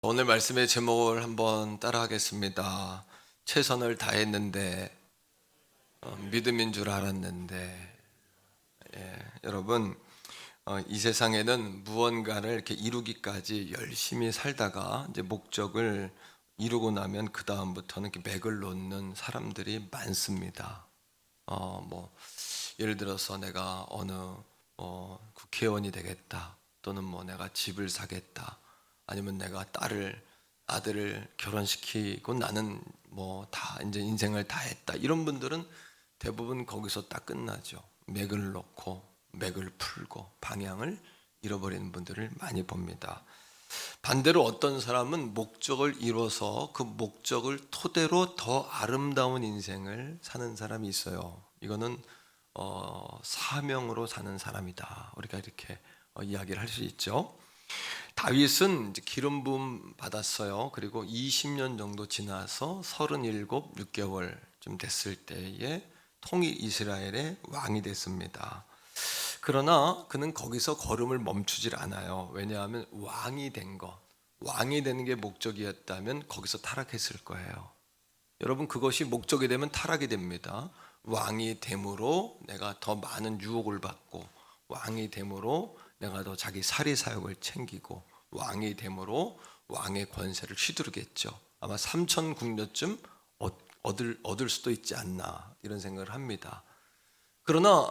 오늘 말씀의 제목을 한번 따라하겠습니다. 최선을 다했는데 믿음인 줄 알았는데. 여러분, 이 세상에는 무언가를 이렇게 이루기까지 열심히 살다가 이제 목적을 이루고 나면 그 다음부터는 이렇게 맥을 놓는 사람들이 많습니다. 예를 들어서 내가 어느 국회의원이 되겠다, 또는 내가 집을 사겠다, 아니면 내가 아들을 결혼시키고 나는 다 이제 인생을 다 했다, 이런 분들은 대부분 거기서 딱 끝나죠. 맥을 놓고 맥을 풀고 방향을 잃어버리는 분들을 많이 봅니다. 반대로 어떤 사람은 목적을 이뤄서 그 목적을 토대로 더 아름다운 인생을 사는 사람이 있어요. 이거는 사명으로 사는 사람이다, 우리가 이렇게 이야기를 할 수 있죠. 다윗은 이제 기름 부음 받았어요. 그리고 20년 정도 지나서 37, 6개월쯤 됐을 때에 통일 이스라엘의 왕이 됐습니다. 그러나 그는 거기서 걸음을 멈추질 않아요. 왜냐하면 왕이 되는 게 목적이었다면 거기서 타락했을 거예요. 여러분, 그것이 목적이 되면 타락이 됩니다. 왕이 됨으로 내가 더 많은 유혹을 받고, 왕이 됨으로 내가 더 자기 사리 사욕을 챙기고, 왕이 됨으로 왕의 권세를 휘두르겠죠. 아마 3천 국녀쯤 얻을 수도 있지 않나, 이런 생각을 합니다. 그러나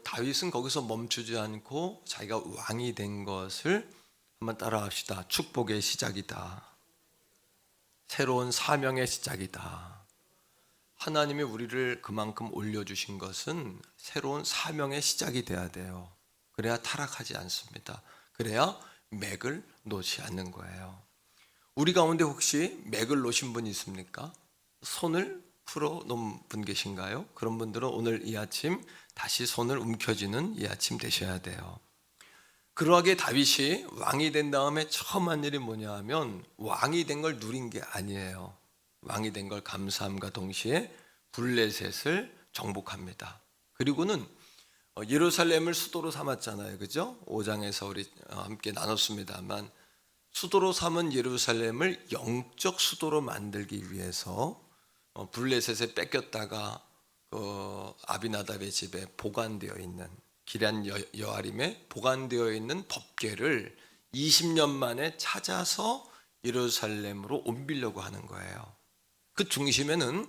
다윗은 거기서 멈추지 않고 자기가 왕이 된 것을 한번 따라합시다. 축복의 시작이다. 새로운 사명의 시작이다. 하나님이 우리를 그만큼 올려주신 것은 새로운 사명의 시작이 돼야 돼요. 그래야 타락하지 않습니다. 그래야 맥을 놓지 않는 거예요. 우리 가운데 혹시 맥을 놓으신 분 있습니까? 손을 풀어 놓은 분 계신가요? 그런 분들은 오늘 이 아침 다시 손을 움켜쥐는 이 아침 되셔야 돼요. 그러하게 다윗이 왕이 된 다음에 처음 한 일이 뭐냐 하면, 왕이 된 걸 누린 게 아니에요. 왕이 된 걸 감사함과 동시에 블레셋을 정복합니다. 그리고는 예루살렘을 수도로 삼았잖아요, 그죠? 5장에서 우리 함께 나눴습니다만, 수도로 삼은 예루살렘을 영적 수도로 만들기 위해서 블레셋에 뺏겼다가 아비나답의 집에 보관되어 있는, 기럇 여아림에 보관되어 있는 법궤를 20년 만에 찾아서 예루살렘으로 옮기려고 하는 거예요. 그 중심에는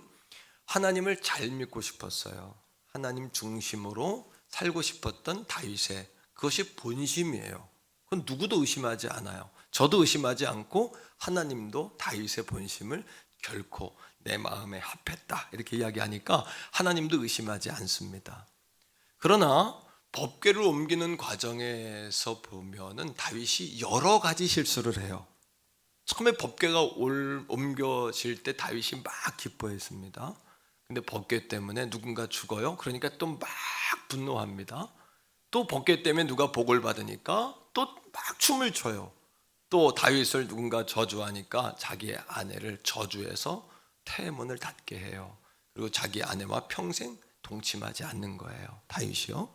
하나님을 잘 믿고 싶었어요. 하나님 중심으로 살고 싶었던 다윗의 그것이 본심이에요. 그건 누구도 의심하지 않아요. 저도 의심하지 않고 하나님도 다윗의 본심을 결코 내 마음에 합했다, 이렇게 이야기하니까 하나님도 의심하지 않습니다. 그러나 법궤를 옮기는 과정에서 보면은 다윗이 여러 가지 실수를 해요. 처음에 법궤가 옮겨질 때 다윗이 막 기뻐했습니다. 근데 법궤 때문에 누군가 죽어요. 그러니까 또 막 분노합니다. 또 법궤 때문에 누가 복을 받으니까 또 막 춤을 춰요. 또 다윗을 누군가 저주하니까 자기의 아내를 저주해서 태문을 닫게 해요. 그리고 자기 아내와 평생 동침하지 않는 거예요. 다윗이요.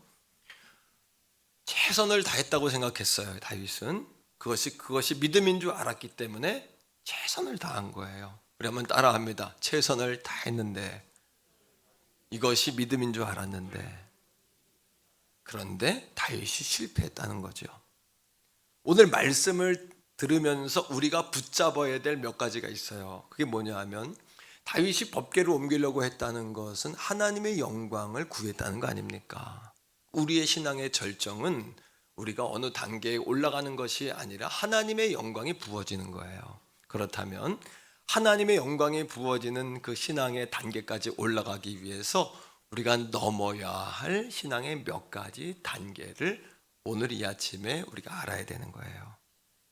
최선을 다했다고 생각했어요. 다윗은 그것이 믿음인 줄 알았기 때문에 최선을 다한 거예요. 우리 한번 따라합니다. 최선을 다했는데, 이것이 믿음인 줄 알았는데. 그런데 다윗이 실패했다는 거죠. 오늘 말씀을 들으면서 우리가 붙잡아야 될 몇 가지가 있어요. 그게 뭐냐 하면, 다윗이 법궤를 옮기려고 했다는 것은 하나님의 영광을 구했다는 거 아닙니까? 우리의 신앙의 절정은 우리가 어느 단계에 올라가는 것이 아니라 하나님의 영광이 부어지는 거예요. 그렇다면 하나님의 영광이 부어지는 그 신앙의 단계까지 올라가기 위해서 우리가 넘어야 할 신앙의 몇 가지 단계를 오늘 이 아침에 우리가 알아야 되는 거예요.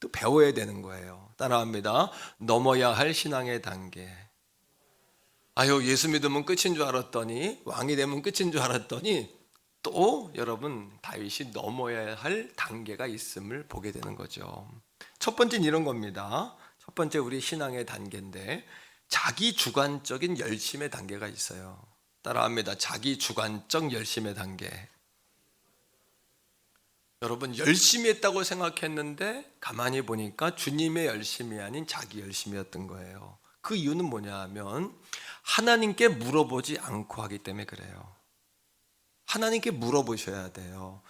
또 배워야 되는 거예요. 따라합니다. 넘어야 할 신앙의 단계. 예수 믿으면 끝인 줄 알았더니, 왕이 되면 끝인 줄 알았더니, 또 여러분, 다윗이 넘어야 할 단계가 있음을 보게 되는 거죠. 첫 번째는 이런 겁니다. 첫 번째 우리 신앙의 단계인데, 자기 주관적인 열심의 단계가 있어요. 따라합니다. 자기 주관적 열심의 단계. 여러분 열심히 했다고 생각했는데 가만히 보니까 주님의 열심이 아닌 자기 열심이었던 거예요. 그 이유는 뭐냐 하면 하나님께 물어보지 않고 하기 때문에 그래요. 하나님께 물어보셔야 돼요.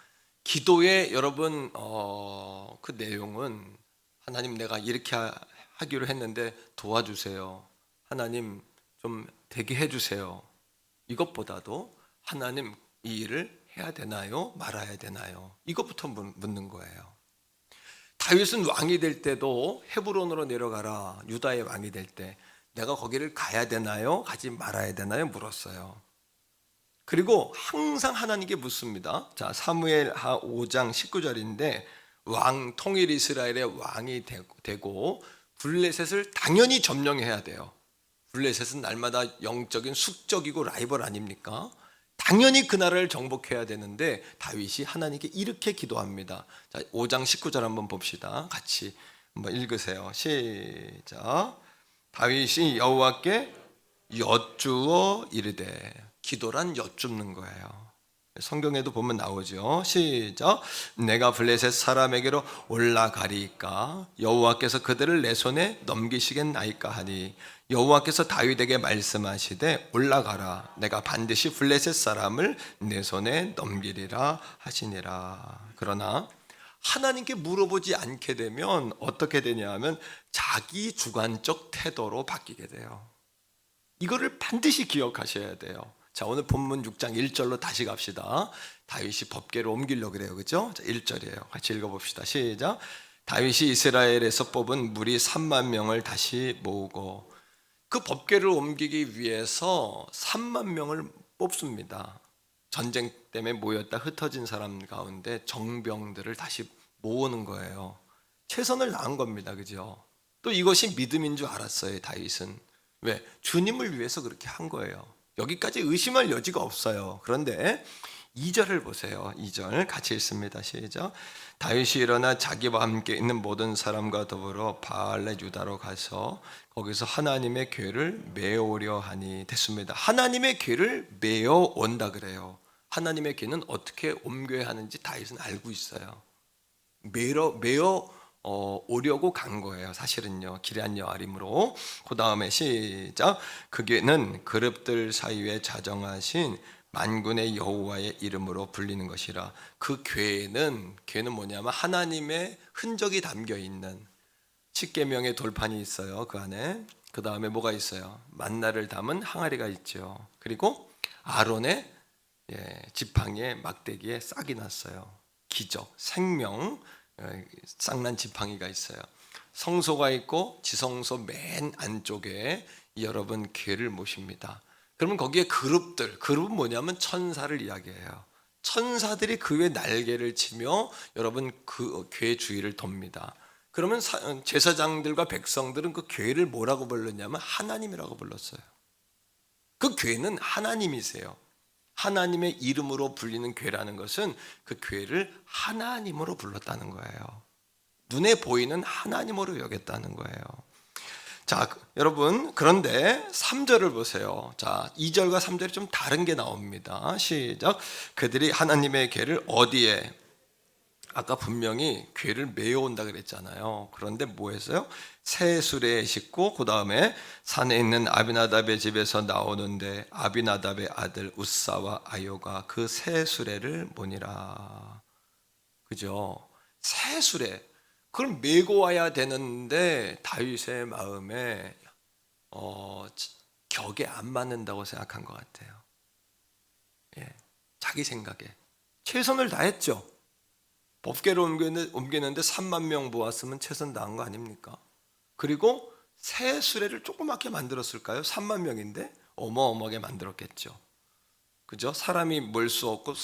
기도의 여러분 그 내용은 하나님 내가 이렇게 하기로 했는데 도와주세요. 하나님 좀 되게 해주세요. 이것보다도 하나님 이 일을 해야 되나요? 말아야 되나요? 이것부터 묻는 거예요. 다윗은 왕이 될 때도 헤브론으로 내려가라 유다의 왕이 될 때 내가 거기를 가야 되나요? 가지 말아야 되나요? 물었어요. 그리고 항상 하나님께 묻습니다. 자, 사무엘하 5장 19절인데 왕 통일 이스라엘의 왕이 되고 블레셋을 당연히 점령해야 돼요. 블레셋은 날마다 영적인 숙적이고 라이벌 아닙니까? 당연히 그 나라를 정복해야 되는데 다윗이 하나님께 이렇게 기도합니다. 자, 5장 19절 한번 봅시다. 같이 한번 읽으세요. 시작. 다윗이 여호와께 여쭈어 이르되, 기도란 여쭙는 거예요. 성경에도 보면 나오죠. 시작. 내가 블레셋 사람에게로 올라가리까 여호와께서 그들을 내 손에 넘기시겠나이까 하니 여호와께서 다윗에게 말씀하시되 올라가라 내가 반드시 블레셋 사람을 내 손에 넘기리라 하시니라. 그러나 하나님께 물어보지 않게 되면 어떻게 되냐 하면 자기 주관적 태도로 바뀌게 돼요. 이거를 반드시 기억하셔야 돼요. 자, 오늘 본문 6장 1절로 다시 갑시다. 다윗이 법궤를 옮기려고 그래요. 그죠? 자, 1절이에요. 같이 읽어봅시다. 시작. 다윗이 이스라엘에서 뽑은 무리 3만 명을 다시 모으고, 그 법궤를 옮기기 위해서 3만 명을 뽑습니다. 전쟁 때문에 모였다 흩어진 사람 가운데 정병들을 다시 모으는 거예요. 최선을 다한 겁니다. 그죠? 또 이것이 믿음인 줄 알았어요. 다윗은. 왜? 주님을 위해서 그렇게 한 거예요. 여기까지 의심할 여지가 없어요. 그런데 2절을 보세요. 2절 같이 읽습니다. 시작. 다윗이 일어나 자기와 함께 있는 모든 사람과 더불어 바알레 유다로 가서 거기서 하나님의 궤를 메어오려 하니 됐습니다. 하나님의 궤를 메어 온다 그래요. 하나님의 궤는 어떻게 옮겨야 하는지 다윗은 알고 있어요. 메어 오려고 간 거예요. 사실은요. 기럇 여아림으로. 그 다음에 시작. 그 궤는 그룹들 사이에 자정하신 만군의 여호와의 이름으로 불리는 것이라. 그 궤는 뭐냐면 하나님의 흔적이 담겨 있는 십계명의 돌판이 있어요. 그 안에. 그 다음에 뭐가 있어요? 만나를 담은 항아리가 있죠. 그리고 아론의 지팡이에 막대기에 싹이 났어요. 기적, 생명, 쌍난 지팡이가 있어요. 성소가 있고 지성소 맨 안쪽에 여러분 궤를 모십니다. 그러면 거기에 그룹은 뭐냐면 천사를 이야기해요. 천사들이 그 위에 날개를 치며 여러분 그 궤 주위를 돕니다. 그러면 제사장들과 백성들은 그 궤를 뭐라고 불렀냐면 하나님이라고 불렀어요. 그 궤는 하나님이세요. 하나님의 이름으로 불리는 궤라는 것은 그 궤를 하나님으로 불렀다는 거예요. 눈에 보이는 하나님으로 여겼다는 거예요. 자, 여러분, 그런데 3절을 보세요. 자, 2절과 3절이 좀 다른 게 나옵니다. 시작. 그들이 하나님의 궤를 어디에? 아까 분명히 궤를 메어온다 그랬잖아요. 그런데 뭐 했어요? 새 수레에 싣고 그 다음에 산에 있는 아비나답의 집에서 나오는데 아비나답의 아들 우사와 아요가 그 새 수레를 모니라. 그죠? 새 수레. 그걸 메고 와야 되는데 다윗의 마음에 격에 안 맞는다고 생각한 것 같아요. 자기 생각에 최선을 다했죠. 법궤를 옮기는데 3만 명 모았으면 최선 다한 거 아닙니까? 그리고 새 수레를 조그맣게 만들었을까요? 3만 명인데 어마어마하게 만들었겠죠. 그죠? 사람이 몰 수 없고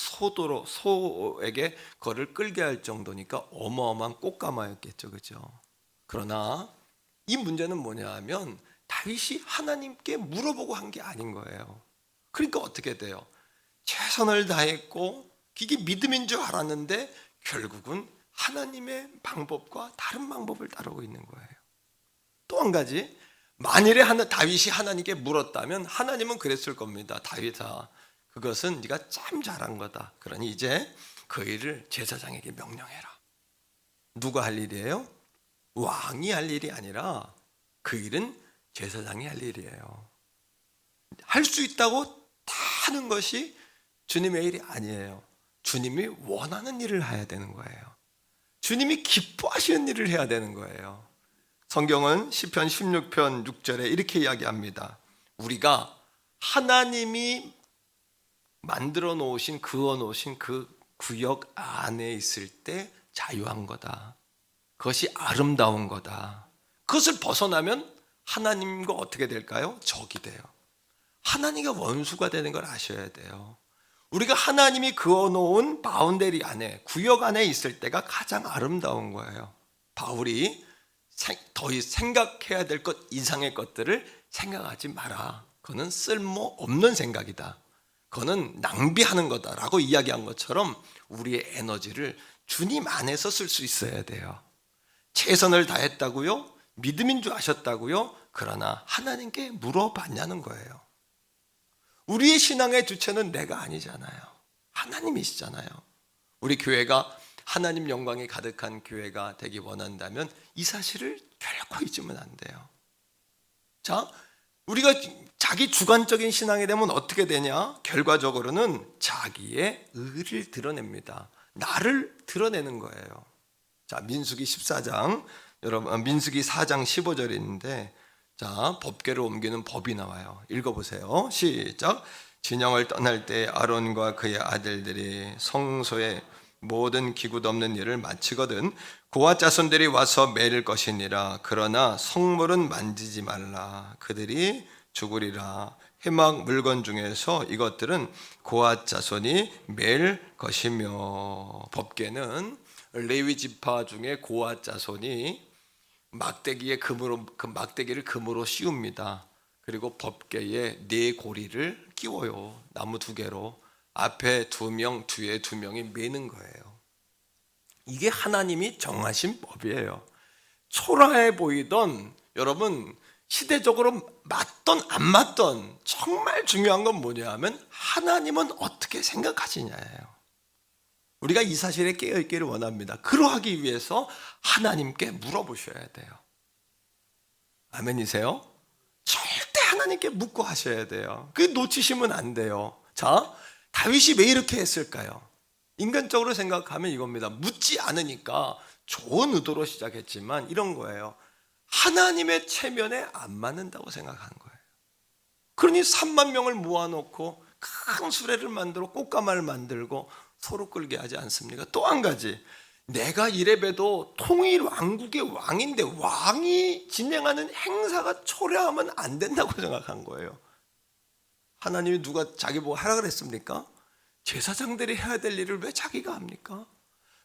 소에게 그거를 끌게 할 정도니까 어마어마한 꽃가마였겠죠. 그죠? 그러나 이 문제는 뭐냐 하면 다윗이 하나님께 물어보고 한 게 아닌 거예요. 그러니까 어떻게 돼요? 최선을 다했고 이게 믿음인 줄 알았는데 결국은 하나님의 방법과 다른 방법을 따르고 있는 거예요. 또 한 가지, 만일에 다윗이 하나님께 물었다면 하나님은 그랬을 겁니다. 다윗아, 그것은 네가 참 잘한 거다. 그러니 이제 그 일을 제사장에게 명령해라. 누가 할 일이에요? 왕이 할 일이 아니라 그 일은 제사장이 할 일이에요. 할 수 있다고 다 하는 것이 주님의 일이 아니에요. 주님이 원하는 일을 해야 되는 거예요. 주님이 기뻐하시는 일을 해야 되는 거예요. 성경은 시편 16편 6절에 이렇게 이야기합니다. 우리가 하나님이 만들어 놓으신, 그어 놓으신 그 구역 안에 있을 때 자유한 거다. 그것이 아름다운 거다. 그것을 벗어나면 하나님과 어떻게 될까요? 적이 돼요. 하나님과 원수가 되는 걸 아셔야 돼요. 우리가 하나님이 그어놓은 바운더리 안에, 구역 안에 있을 때가 가장 아름다운 거예요. 바울이 더 생각해야 될 것 이상의 것들을 생각하지 마라. 그거는 쓸모없는 생각이다. 그거는 낭비하는 거다라고 이야기한 것처럼 우리의 에너지를 주님 안에서 쓸 수 있어야 돼요. 최선을 다했다고요? 믿음인 줄 아셨다고요? 그러나 하나님께 물어봤냐는 거예요. 우리의 신앙의 주체는 내가 아니잖아요. 하나님이시잖아요. 우리 교회가 하나님 영광이 가득한 교회가 되기 원한다면 이 사실을 결코 잊으면 안 돼요. 자, 우리가 자기 주관적인 신앙이 되면 어떻게 되냐? 결과적으로는 자기의 의를 드러냅니다. 나를 드러내는 거예요. 자, 민수기 14장, 여러분, 민수기 4장 15절이 있는데, 자, 법궤를 옮기는 법이 나와요. 읽어보세요. 시작. 진영을 떠날 때 아론과 그의 아들들이 성소의 모든 기구 덮는 일을 마치거든 고아 자손들이 와서 매일 것이니라. 그러나 성물은 만지지 말라. 그들이 죽으리라. 회막 물건 중에서 이것들은 고아 자손이 매일 것이며. 법궤는 레위 지파 중에 고아 자손이 막대기에 금으로, 그 막대기를 금으로 씌웁니다. 그리고 법궤에 네 고리를 끼워요. 나무 2개로 앞에 2명, 뒤에 2명이 매는 거예요. 이게 하나님이 정하신 법이에요. 초라해 보이던, 여러분 시대적으로 맞던 안 맞던, 정말 중요한 건 뭐냐 하면 하나님은 어떻게 생각하시냐예요. 우리가 이 사실에 깨어있기를 원합니다. 그러하기 위해서 하나님께 물어보셔야 돼요. 아멘이세요? 절대 하나님께 묻고 하셔야 돼요. 그게 놓치시면 안 돼요. 자, 다윗이 왜 이렇게 했을까요? 인간적으로 생각하면 이겁니다. 묻지 않으니까 좋은 의도로 시작했지만 이런 거예요. 하나님의 체면에 안 맞는다고 생각한 거예요. 그러니 3만 명을 모아놓고 큰 수레를 만들어 꽃가마를 만들고 소로 끌게 하지 않습니까? 또 한 가지, 내가 이래봬도 통일 왕국의 왕인데 왕이 진행하는 행사가 초라하면 안 된다고 생각한 거예요. 하나님이 누가 자기 보고 하라 그랬습니까? 제사장들이 해야 될 일을 왜 자기가 합니까?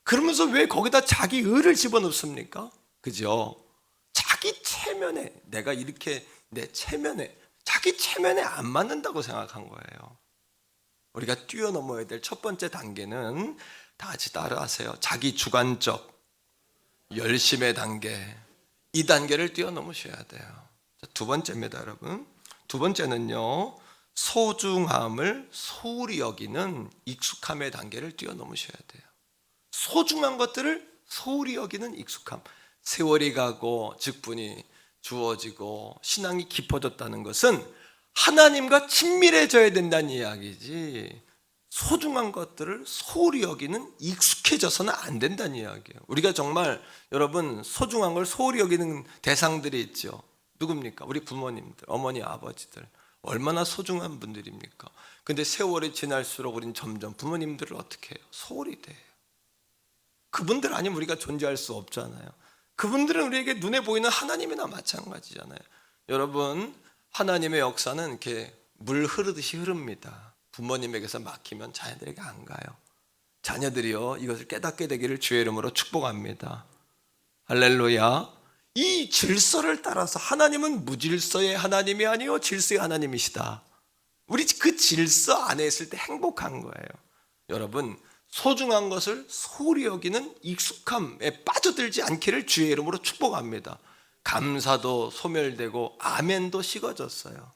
그러면서 왜 거기다 자기 의를 집어넣습니까? 그죠? 자기 체면에, 내가 이렇게 내 체면에, 자기 체면에 안 맞는다고 생각한 거예요. 우리가 뛰어넘어야 될 첫 번째 단계는, 다 같이 따라하세요. 자기 주관적 열심의 단계, 이 단계를 뛰어넘으셔야 돼요. 자, 두 번째입니다, 여러분. 두 번째는요, 소중함을 소홀히 여기는 익숙함의 단계를 뛰어넘으셔야 돼요. 소중한 것들을 소홀히 여기는 익숙함. 세월이 가고 직분이 주어지고 신앙이 깊어졌다는 것은 하나님과 친밀해져야 된다는 이야기지, 소중한 것들을 소홀히 여기는 익숙해져서는 안 된다는 이야기예요. 우리가 정말, 여러분, 소중한 걸 소홀히 여기는 대상들이 있죠. 누굽니까? 우리 부모님들, 어머니, 아버지들. 얼마나 소중한 분들입니까? 근데 세월이 지날수록 우린 점점 부모님들을 어떻게 해요? 소홀히 돼요. 그분들 아니면 우리가 존재할 수 없잖아요. 그분들은 우리에게 눈에 보이는 하나님이나 마찬가지잖아요. 여러분, 하나님의 역사는 이렇게 물 흐르듯이 흐릅니다. 부모님에게서 막히면 자녀들에게 안 가요. 자녀들이요, 이것을 깨닫게 되기를 주의 이름으로 축복합니다. 할렐루야. 이 질서를 따라서, 하나님은 무질서의 하나님이 아니요 질서의 하나님이시다. 우리 그 질서 안에 있을 때 행복한 거예요. 여러분, 소중한 것을 소홀히 여기는 익숙함에 빠져들지 않기를 주의 이름으로 축복합니다. 감사도 소멸되고 아멘도 식어졌어요.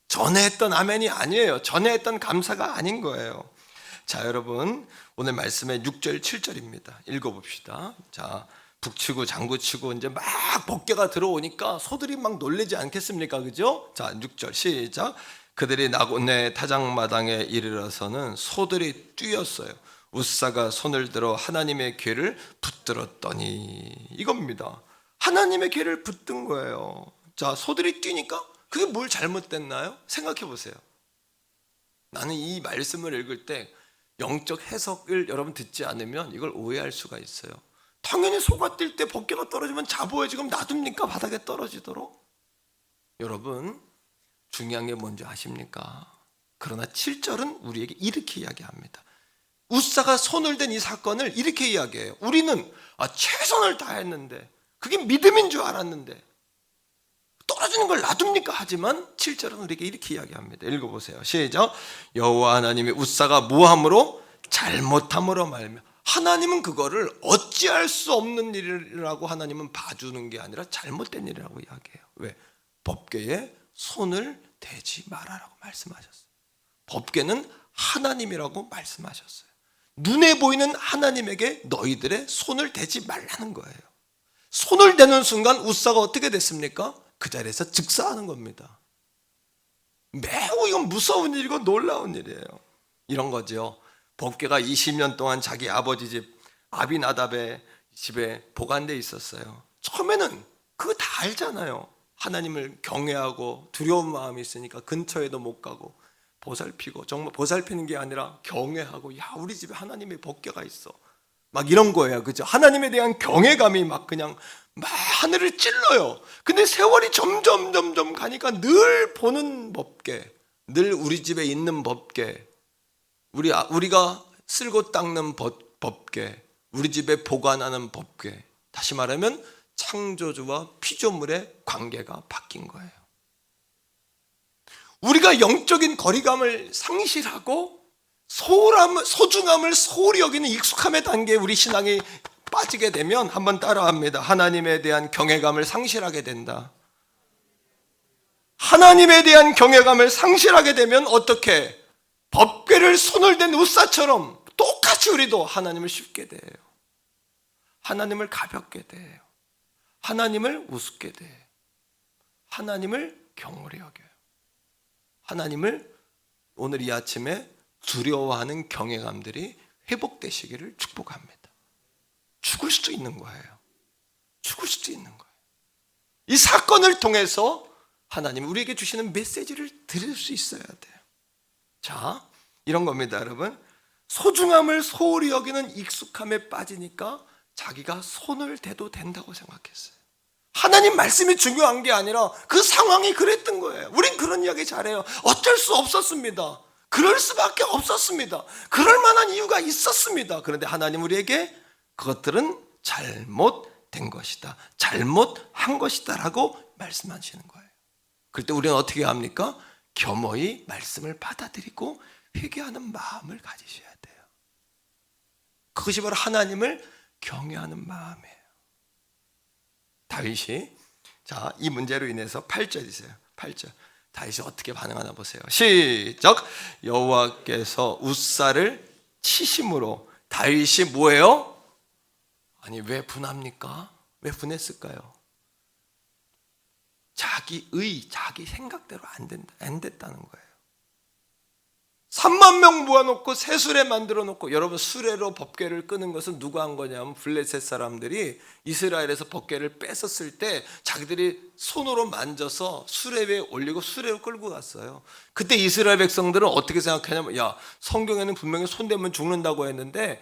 전에 했던 아멘이 아니에요. 전에 했던 감사가 아닌 거예요. 자, 여러분, 오늘 말씀의 6절 7절입니다. 읽어봅시다. 자, 북치고 장구치고 이제 막 법궤가 들어오니까 소들이 막 놀라지 않겠습니까? 그죠? 자, 6절 시작. 그들이 나곤의 타작마당에 이르러서는 소들이 뛰었어요. 웃사가 손을 들어 하나님의 궤를 붙들었더니, 이겁니다. 하나님의 궤를 붙든 거예요. 자, 소들이 뛰니까 그게 뭘 잘못됐나요? 생각해 보세요. 나는 이 말씀을 읽을 때 영적 해석을 여러분 듣지 않으면 이걸 오해할 수가 있어요. 당연히 소가 뛸 때 법궤가 떨어지면 자보에 지금 놔둡니까? 바닥에 떨어지도록? 여러분, 중요한 게 뭔지 아십니까? 그러나 7절은 우리에게 이렇게 이야기합니다. 웃사가 손을 댄 이 사건을 이렇게 이야기해요. 우리는 최선을 다했는데, 그게 믿음인 줄 알았는데 떨어지는 걸 놔둡니까? 하지만 7절은 우리에게 이렇게 이야기합니다. 읽어보세요. 시작. 여호와 하나님이 웃사가 무함으로 잘못함으로 말며, 하나님은 그거를 어찌할 수 없는 일이라고 하나님은 봐주는 게 아니라 잘못된 일이라고 이야기해요. 왜? 법궤에 손을 대지 말아라고 말씀하셨어요. 법궤는 하나님이라고 말씀하셨어요. 눈에 보이는 하나님에게 너희들의 손을 대지 말라는 거예요. 손을 대는 순간 웃사가 어떻게 됐습니까? 그 자리에서 즉사하는 겁니다. 매우 이건 무서운 일이고 놀라운 일이에요. 이런 거죠. 법궤가 20년 동안 자기 아버지 집 아비나답의 집에 보관돼 있었어요. 처음에는 그거 다 알잖아요. 하나님을 경외하고 두려운 마음이 있으니까 근처에도 못 가고 보살피고, 정말 보살피는 게 아니라 경외하고, 야, 우리 집에 하나님의 법궤가 있어, 막 이런 거예요. 그죠? 하나님에 대한 경외감이 막 그냥 막 하늘을 찔러요. 근데 세월이 점점 가니까 늘 보는 법궤, 늘 우리 집에 있는 법궤, 우리가 쓸고 닦는 법궤, 우리 집에 보관하는 법궤, 다시 말하면 창조주와 피조물의 관계가 바뀐 거예요. 우리가 영적인 거리감을 상실하고 소중함을 소홀히 여기는 익숙함의 단계에 우리 신앙이 빠지게 되면, 한번 따라합니다. 하나님에 대한 경외감을 상실하게 된다. 하나님에 대한 경외감을 상실하게 되면 어떻게? 법궤를 손을 댄 웃사처럼 똑같이 우리도 하나님을 쉽게 대해요. 하나님을 가볍게 대해요. 하나님을 우습게 대해요. 하나님을 경홀히 여겨요. 하나님을 오늘 이 아침에 두려워하는 경외감들이 회복되시기를 축복합니다. 죽을 수도 있는 거예요. 죽을 수도 있는 거예요. 이 사건을 통해서 하나님이 우리에게 주시는 메시지를 들을 수 있어야 돼요. 자, 이런 겁니다, 여러분. 소중함을 소홀히 여기는 익숙함에 빠지니까 자기가 손을 대도 된다고 생각했어요. 하나님 말씀이 중요한 게 아니라 그 상황이 그랬던 거예요. 우린 그런 이야기 잘해요. 어쩔 수 없었습니다. 그럴 수밖에 없었습니다. 그럴 만한 이유가 있었습니다. 그런데 하나님 우리에게 그것들은 잘못된 것이다, 잘못한 것이다 라고 말씀하시는 거예요. 그럴 때 우리는 어떻게 합니까? 겸허히 말씀을 받아들이고 회개하는 마음을 가지셔야 돼요. 그것이 바로 하나님을 경외하는 마음이에요. 다윗이, 자, 이 문제로 인해서 8절이세요. 8절. 다윗이 어떻게 반응하나 보세요. 시작. 여호와께서 웃사를 치심으로. 다윗이 뭐예요? 아니, 왜 분합니까? 왜 분했을까요? 자기 생각대로 안 됐다는 거예요. 3만 명 모아놓고 새 수레 만들어 놓고, 여러분, 수레로 법궤를 끄는 것은 누가 한 거냐면 블레셋 사람들이 이스라엘에서 법궤를 뺏었을 때 자기들이 손으로 만져서 수레 위에 올리고 수레로 끌고 갔어요. 그때 이스라엘 백성들은 어떻게 생각하냐면, 야, 성경에는 분명히 손대면 죽는다고 했는데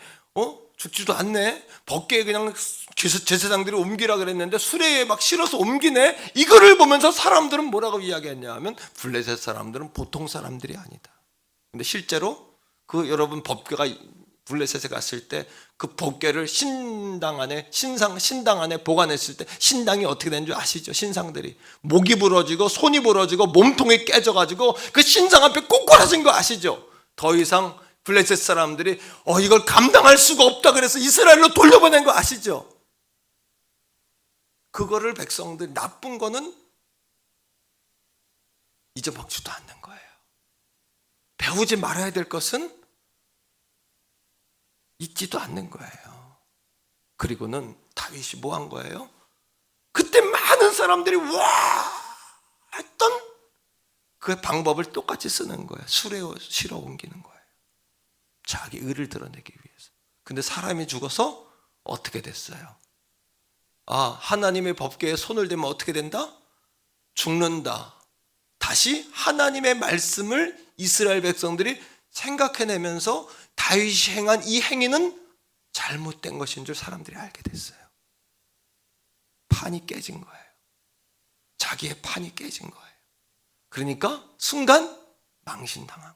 죽지도 않네. 법궤에 그냥 제사장들이 옮기라 그랬는데 수레에 막 실어서 옮기네. 이거를 보면서 사람들은 뭐라고 이야기했냐 하면, 블레셋 사람들은 보통 사람들이 아니다. 근데 실제로 여러분 법궤가 블레셋에 갔을 때 그 법궤를 신당 안에 보관했을 때 신당이 어떻게 되는 줄 아시죠? 신상들이 목이 부러지고 손이 부러지고 몸통이 깨져가지고 그 신상 앞에 꼬꾸라진 거 아시죠? 더 이상 블레셋 사람들이 이걸 감당할 수가 없다 그래서 이스라엘로 돌려보낸 거 아시죠? 그거를 백성들, 나쁜 거는 잊어먹지도 않는 거예요. 배우지 말아야 될 것은 잊지도 않는 거예요. 그리고는 다윗이 뭐 한 거예요? 그때 많은 사람들이 와 했던 그 방법을 똑같이 쓰는 거예요. 술에 실어 옮기는 거예요. 자기 의를 드러내기 위해서. 근데 사람이 죽어서 어떻게 됐어요? 하나님의 법궤에 손을 대면 어떻게 된다? 죽는다. 다시 하나님의 말씀을 이스라엘 백성들이 생각해내면서 다윗이 행한 이 행위는 잘못된 것인 줄 사람들이 알게 됐어요. 판이 깨진 거예요. 자기의 판이 깨진 거예요. 그러니까 순간 망신당한 거예요.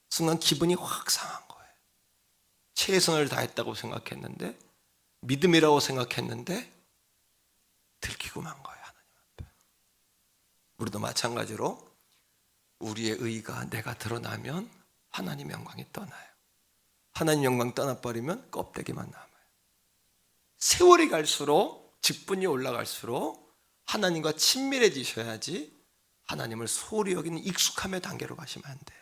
순간 기분이 확 상한 거예요. 최선을 다했다고 생각했는데, 믿음이라고 생각했는데 들키고 만 거예요. 하나님 앞에. 우리도 마찬가지로 우리의 의가 내가 드러나면 하나님 영광이 떠나요. 하나님 영광 떠나버리면 껍데기만 남아요. 세월이 갈수록, 직분이 올라갈수록 하나님과 친밀해지셔야지 하나님을 소홀히 여기는 익숙함의 단계로 가시면 안 돼요.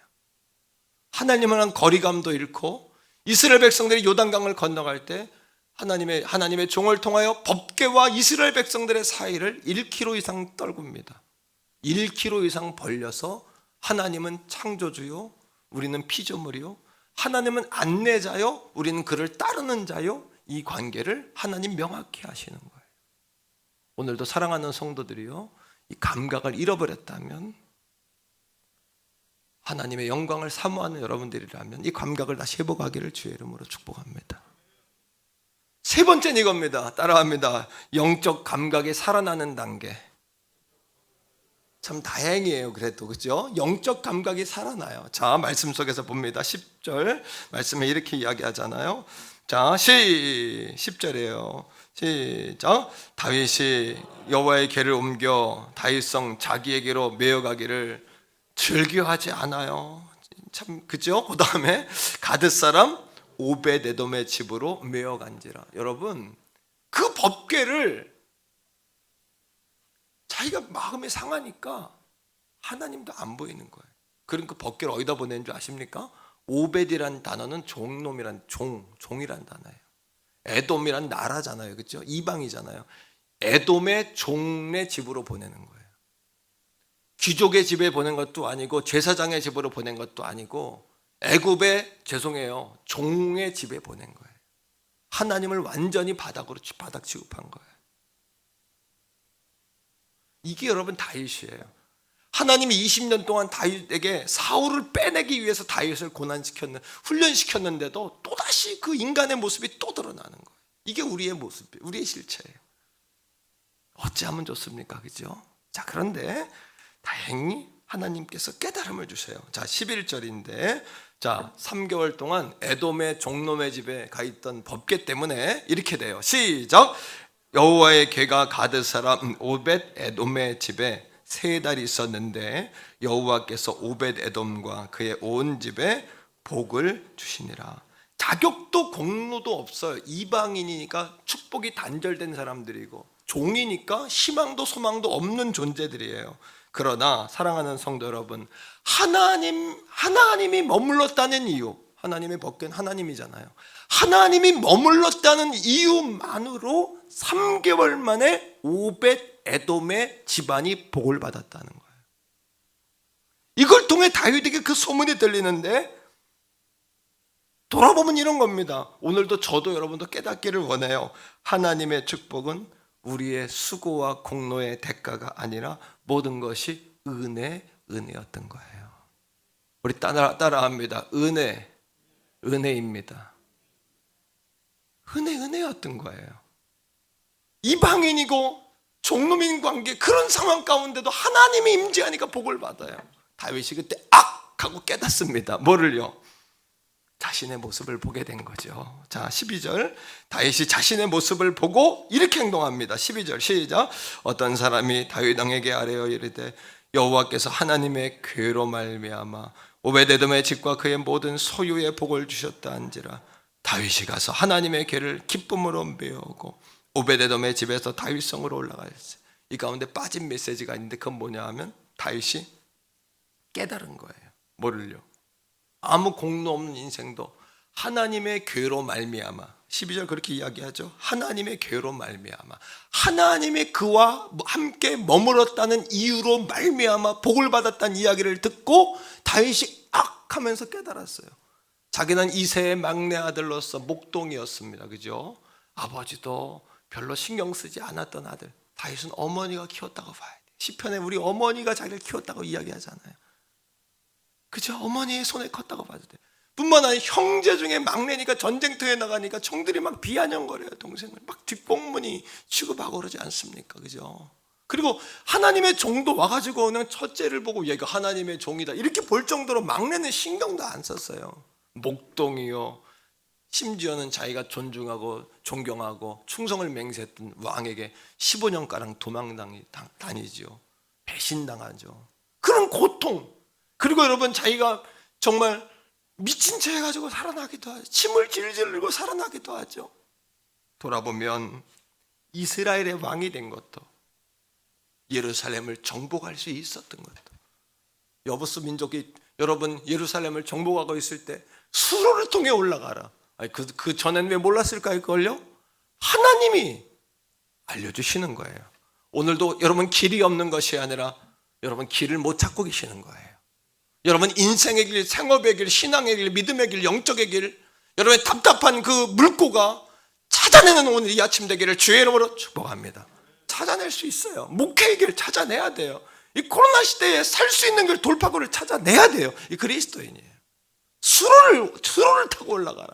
하나님과는 거리감도 잃고, 이스라엘 백성들이 요단강을 건너갈 때 하나님의 종을 통하여 법궤와 이스라엘 백성들의 사이를 1km 이상 떨굽니다. 1km 이상 벌려서 하나님은 창조주요, 우리는 피조물이요, 하나님은 안내자요, 우리는 그를 따르는 자요, 이 관계를 하나님 명확히 하시는 거예요. 오늘도 사랑하는 성도들이요, 이 감각을 잃어버렸다면, 하나님의 영광을 사모하는 여러분들이라면 이 감각을 다시 회복하기를 주의 이름으로 축복합니다. 세 번째는 이겁니다. 따라합니다. 영적 감각이 살아나는 단계. 참 다행이에요. 그래도 그죠? 영적 감각이 살아나요. 자, 말씀 속에서 봅니다. 10절 말씀에 이렇게 이야기하잖아요. 자, 10절이에요. 시작. 다윗이 여호와의 궤를 옮겨 다윗성 자기에게로 메어가기를 즐겨하지 않아요. 참 그죠? 그 다음에 가드 사람 오벳에돔의 집으로 메어간지라. 여러분, 그 법궤를 자기가 마음이 상하니까 하나님도 안 보이는 거예요. 그러니까 법궤를 어디다 보낸 줄 아십니까? 오벳이란 단어는 종놈이란 종이란 단어예요. 에돔이란 나라잖아요. 그렇죠? 이방이잖아요. 에돔의 종의 집으로 보내는 거예요. 귀족의 집에 보낸 것도 아니고 제사장의 집으로 보낸 것도 아니고 애굽의 종의 집에 보낸 거예요. 하나님을 완전히 바닥 취급한 거예요. 이게 여러분 다윗이에요. 하나님이 20년 동안 다윗에게 사울을 빼내기 위해서 다윗을 훈련시켰는데도 또다시 그 인간의 모습이 또 드러나는 거예요. 이게 우리의 모습이에요. 우리의 실체예요. 어찌하면 좋습니까? 그죠? 자, 그런데 다행히 하나님께서 깨달음을 주세요. 자, 11절인데, 자, 3개월 동안 에돔의 종놈의 집에 가 있던 법궤 때문에 이렇게 돼요. 시작. 여호와의 궤가 가드 사람 오벳 에돔의 집에 3달이 있었는데 여호와께서 오벳 에돔과 그의 온 집에 복을 주시니라. 자격도 공로도 없어요. 이방인이니까 축복이 단절된 사람들이고, 종이니까 희망도 소망도 없는 존재들이에요. 그러나 사랑하는 성도 여러분, 하나님이 머물렀다는 이유, 하나님의 법궤는 하나님이잖아요. 하나님이 머물렀다는 이유만으로 3개월 만에 오벳 에돔의 집안이 복을 받았다는 거예요. 이걸 통해 다윗에게 그 소문이 들리는데, 돌아보면 이런 겁니다. 오늘도 저도 여러분도 깨닫기를 원해요. 하나님의 축복은 우리의 수고와 공로의 대가가 아니라 모든 것이 은혜였던 거예요. 우리 따라합니다. 은혜입니다. 은혜였던 거예요. 이방인이고 종놈인 관계, 그런 상황 가운데도 하나님이 임재하니까 복을 받아요. 다윗이 그때 하고 깨닫습니다. 뭐를요? 자신의 모습을 보게 된 거죠. 자, 12절. 다윗이 자신의 모습을 보고 이렇게 행동합니다. 12절 시작. 어떤 사람이 다윗 왕에게 아뢰어 이르되 여호와께서 하나님의 궤로 말미암아 오벳에돔의 집과 그의 모든 소유의 복을 주셨다 한지라. 다윗이 가서 하나님의 궤를 기쁨으로 메어오고 오벳에돔의 집에서 다윗성으로 올라갔어요. 이 가운데 빠진 메시지가 있는데 그건 뭐냐 하면 다윗이 깨달은 거예요. 뭐를요? 아무 공로 없는 인생도 하나님의 교회로 말미암아, 12절 그렇게 이야기하죠. 하나님의 교회로 말미암아, 하나님이 그와 함께 머물렀다는 이유로 말미암아 복을 받았다는 이야기를 듣고 다윗이 하면서 깨달았어요. 자기는 이새의 막내 아들로서 목동이었습니다. 그죠? 아버지도 별로 신경 쓰지 않았던 아들. 다윗은 어머니가 키웠다고 봐야 돼. 시편에 우리 어머니가 자기를 키웠다고 이야기하잖아요. 그죠? 어머니의 손에 컸다고 봐도 돼. 뿐만 아니라 형제 중에 막내니까 전쟁터에 나가니까 총들이 막 비아냥거려요. 동생을 막 뒷공문이 취급하고 그러지 않습니까? 그죠? 그리고 하나님의 종도 와가지고 그냥 첫째를 보고 얘가 하나님의 종이다 이렇게 볼 정도로 막내는 신경도 안 썼어요. 목동이요, 심지어는 자기가 존중하고 존경하고 충성을 맹세했던 왕에게 15년가량 도망다니죠. 배신당하죠. 그런 고통, 그리고 여러분 자기가 정말 미친 채 해가지고 살아나기도 하죠. 침을 질질 흘리고 살아나기도 하죠. 돌아보면 이스라엘의 왕이 된 것도, 예루살렘을 정복할 수 있었던 것도, 여부스 민족이 여러분 예루살렘을 정복하고 있을 때 수로를 통해 올라가라. 아니, 그 전엔 왜 몰랐을까요? 그걸요? 하나님이 알려주시는 거예요. 오늘도 여러분 길이 없는 것이 아니라 여러분 길을 못 찾고 계시는 거예요. 여러분 인생의 길, 생업의 길, 신앙의 길, 믿음의 길, 영적의 길, 여러분의 답답한 그 물고가 찾아내는 오늘 이 아침 되기를 주의 이름으로 축복합니다. 찾아낼 수 있어요. 목회의 길 찾아내야 돼요. 이 코로나 시대에 살 수 있는 길, 돌파구를 찾아내야 돼요. 이 그리스도인이에요. 수로를 타고 올라가라.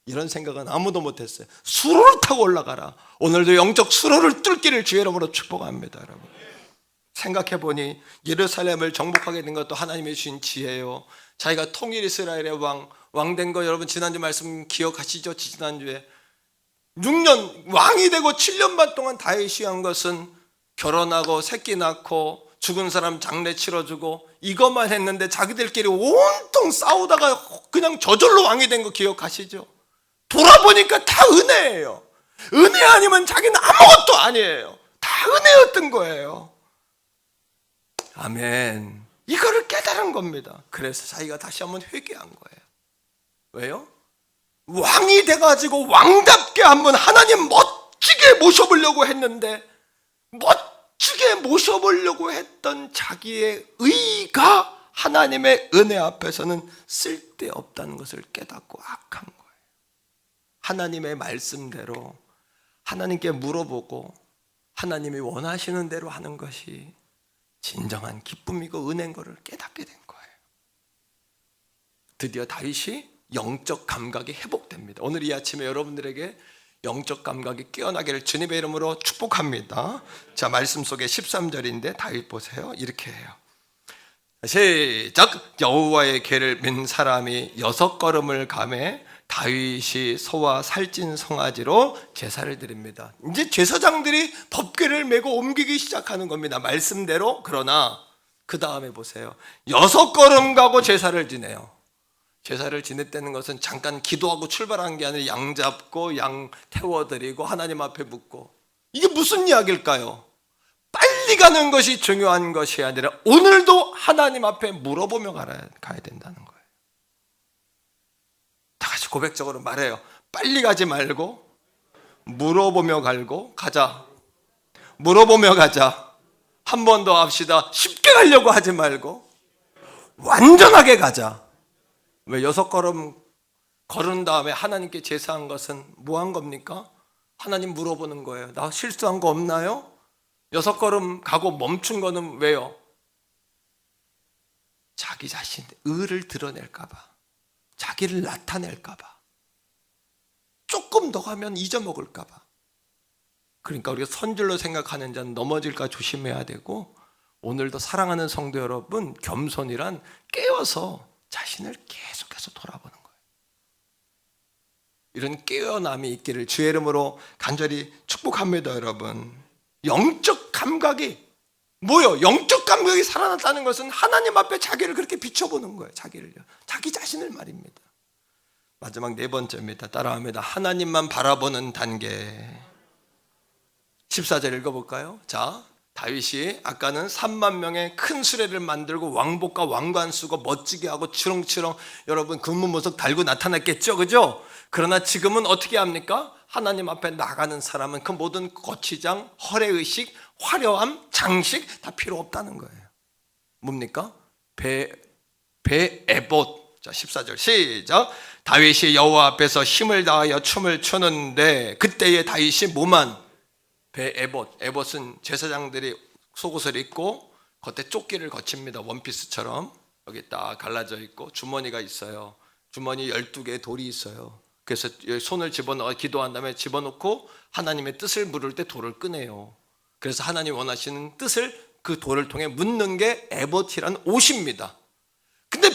이런 생각은 아무도 못했어요. 수로를 타고 올라가라. 오늘도 영적 수로를 뚫기를 주의 이름으로 축복합니다. 여러분, 생각해보니 예루살렘을 정복하게 된 것도 하나님이 주신 지혜예요. 자기가 통일 이스라엘의 왕된 거 여러분 지난주 말씀 기억하시죠? 지난주에 6년 왕이 되고 7년 반 동안 다윗이 한 것은 결혼하고 새끼 낳고 죽은 사람 장례 치러주고 이것만 했는데 자기들끼리 온통 싸우다가 그냥 저절로 왕이 된 거 기억하시죠? 돌아보니까 다 은혜예요. 은혜 아니면 자기는 아무것도 아니에요. 다 은혜였던 거예요. 아멘. 이거를 깨달은 겁니다. 그래서 자기가 다시 한번 회개한 거예요. 왜요? 왕이 돼가지고 왕답게 한번 하나님 멋지게 모셔보려고 했는데, 멋지게 모셔보려고 했던 자기의 의가 하나님의 은혜 앞에서는 쓸데없다는 것을 깨닫고 악한 거예요. 하나님의 말씀대로 하나님께 물어보고 하나님이 원하시는 대로 하는 것이 진정한 기쁨이고 은혜인 것을 깨닫게 된 거예요. 드디어 다윗이 영적 감각이 회복됩니다. 오늘 이 아침에 여러분들에게 영적 감각이 깨어나기를 주님의 이름으로 축복합니다. 자, 말씀 속에 13절인데 다윗 보세요. 이렇게 해요. 시작. 여호와의 궤를 맨 사람이 6걸음을 가매 다윗이 소와 살찐 송아지로 제사를 드립니다. 이제 제사장들이 법궤를 메고 옮기기 시작하는 겁니다. 말씀대로. 그러나 그 다음에 보세요. 6걸음 가고 제사를 지내요. 제사를 지냈다는 것은 잠깐 기도하고 출발한 게 아니라 양 잡고 양 태워드리고 하나님 앞에 묻고, 이게 무슨 이야기일까요? 빨리 가는 것이 중요한 것이 아니라 오늘도 하나님 앞에 물어보며 가야 된다는 거예요. 다 같이 고백적으로 말해요. 빨리 가지 말고 물어보며 가자. 물어보며 가자. 한 번 더 합시다. 쉽게 가려고 하지 말고 완전하게 가자. 왜 6걸음 걸은 다음에 하나님께 제사한 것은 뭐 한 겁니까? 하나님 물어보는 거예요. 나 실수한 거 없나요? 6걸음 가고 멈춘 거는 왜요? 자기 자신의 의를 드러낼까 봐, 자기를 나타낼까 봐, 조금 더 가면 잊어먹을까 봐. 그러니까 우리가 선줄로 생각하는 자는 넘어질까 조심해야 되고, 오늘도 사랑하는 성도 여러분, 겸손이란 깨어서 자신을 계속해서 돌아보는 거예요. 이런 깨어남이 있기를 주의 이름으로 간절히 축복합니다. 여러분, 영적 감각이 뭐요? 영적 감각이 살아났다는 것은 하나님 앞에 자기를 그렇게 비춰보는 거예요. 자기 자신을 말입니다. 마지막 4번째입니다. 따라합니다. 하나님만 바라보는 단계. 14절 읽어볼까요? 자, 다윗이 아까는 3만 명의 큰 수레를 만들고 왕복과 왕관 쓰고 멋지게 하고 치렁치렁 여러분 금문보석 달고 나타났겠죠, 그죠? 그러나 지금은 어떻게 합니까? 하나님 앞에 나가는 사람은 그 모든 거치장, 허례의식, 화려함, 장식 다 필요 없다는 거예요. 뭡니까? 에봇. 자, 14절 시작. 다윗이 여호와 앞에서 힘을 다하여 춤을 추는데 그때의 다윗이 뭐만? 에봇. 에봇은 제사장들이 속옷을 입고 겉에 조끼를 거칩니다. 원피스처럼. 여기 딱 갈라져 있고 주머니가 있어요. 주머니 12개의 돌이 있어요. 그래서 손을 집어넣어 기도한 다음에 집어넣고 하나님의 뜻을 물을 때 돌을 꺼내요. 그래서 하나님 원하시는 뜻을 그 돌을 통해 묻는 게 에봇이라는 옷입니다. 근데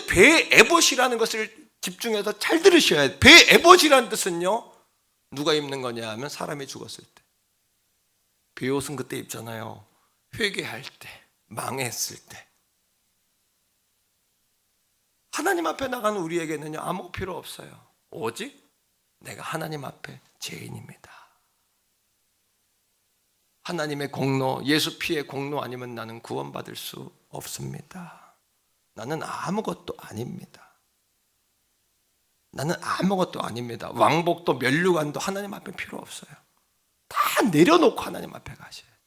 에봇이라는 것을 집중해서 잘 들으셔야 해요. 에봇이라는 뜻은요, 누가 입는 거냐 하면 사람이 죽었을 때. 베옷은 그때 입잖아요. 회개할 때, 망했을 때. 하나님 앞에 나가는 우리에게는요, 아무 필요 없어요. 오직 내가 하나님 앞에 죄인입니다. 하나님의 공로, 예수 피의 공로 아니면 나는 구원받을 수 없습니다. 나는 아무것도 아닙니다. 나는 아무것도 아닙니다. 왕복도 면류관도 하나님 앞에 필요 없어요. 다 내려놓고 하나님 앞에 가셔야 돼요.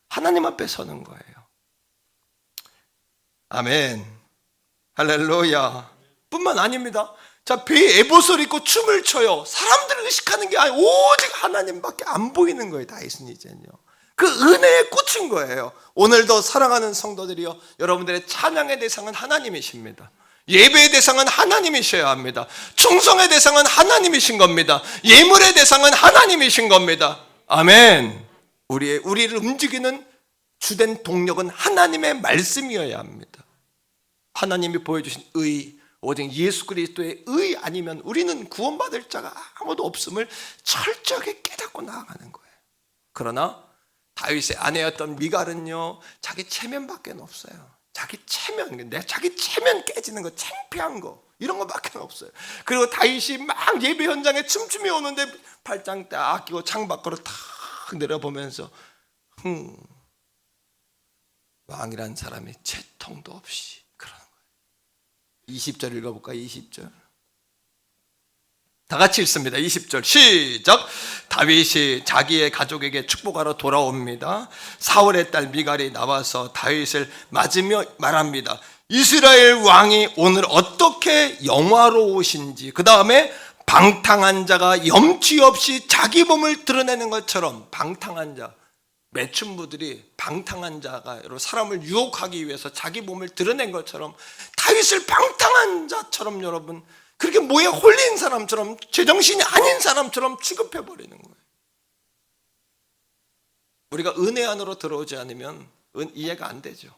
하나님 앞에 서는 거예요. 아멘. 할렐루야. 뿐만 아닙니다. 자, 에봇을 입고 춤을 춰요. 사람들을 의식하는 게 아니고 오직 하나님밖에 안 보이는 거예요. 다윗은 이제는요. 그 은혜에 꽂힌 거예요. 오늘도 사랑하는 성도들이요, 여러분들의 찬양의 대상은 하나님이십니다. 예배의 대상은 하나님이셔야 합니다. 충성의 대상은 하나님이신 겁니다. 예물의 대상은 하나님이신 겁니다. 아멘. 우리를 움직이는 주된 동력은 하나님의 말씀이어야 합니다. 하나님이 보여주신 의, 오직 예수 그리스도의 의 아니면 우리는 구원받을 자가 아무도 없음을 철저하게 깨닫고 나아가는 거예요. 그러나 다윗의 아내였던 미갈은요, 자기 체면밖에 없어요. 자기 체면 깨지는 거, 창피한 거, 이런 거밖에 없어요. 그리고 다윗이 막 예배 현장에 춤추며 오는데 팔짱 딱 끼고 창 밖으로 탁 내려보면서 왕이란 사람이 채통도 없이 그러는 거예요. 20절 읽어볼까요? 20절 다 같이 읽습니다. 20절 시작. 다윗이 자기의 가족에게 축복하러 돌아옵니다. 사울의 딸 미갈이 나와서 다윗을 맞으며 말합니다. 이스라엘 왕이 오늘 어떻게 영화로우신지. 그 다음에 방탕한 자가 염치 없이 자기 몸을 드러내는 것처럼, 방탕한 자, 매춘부들이 방탕한 자가 사람을 유혹하기 위해서 자기 몸을 드러낸 것처럼 다윗을 방탕한 자처럼 여러분, 그렇게 뭐에 홀린 사람처럼, 제정신이 아닌 사람처럼 취급해버리는 거예요. 우리가 은혜 안으로 들어오지 않으면 이해가 안 되죠.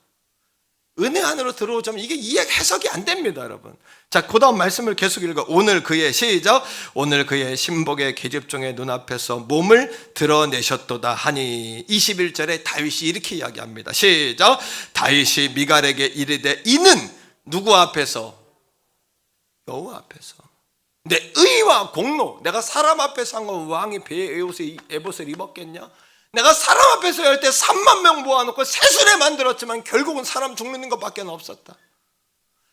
은혜 안으로 들어오자면 이게 해석이 안 됩니다, 여러분. 자, 그 다음 말씀을 계속 읽어. 오늘 그의 시작. 오늘 그의 신복의 계집종의 눈앞에서 몸을 드러내셨도다 하니. 21절에 다윗이 이렇게 이야기합니다. 시작. 다윗이 미갈에게 이르되 이는 누구 앞에서? 여호와 앞에서. 내 의와 공로, 내가 사람 앞에서 한 건 왕이 에봇을 입었겠냐? 내가 사람 앞에서 할 때 3만 명 모아놓고 새수레 만들었지만 결국은 사람 죽는 것밖에 없었다.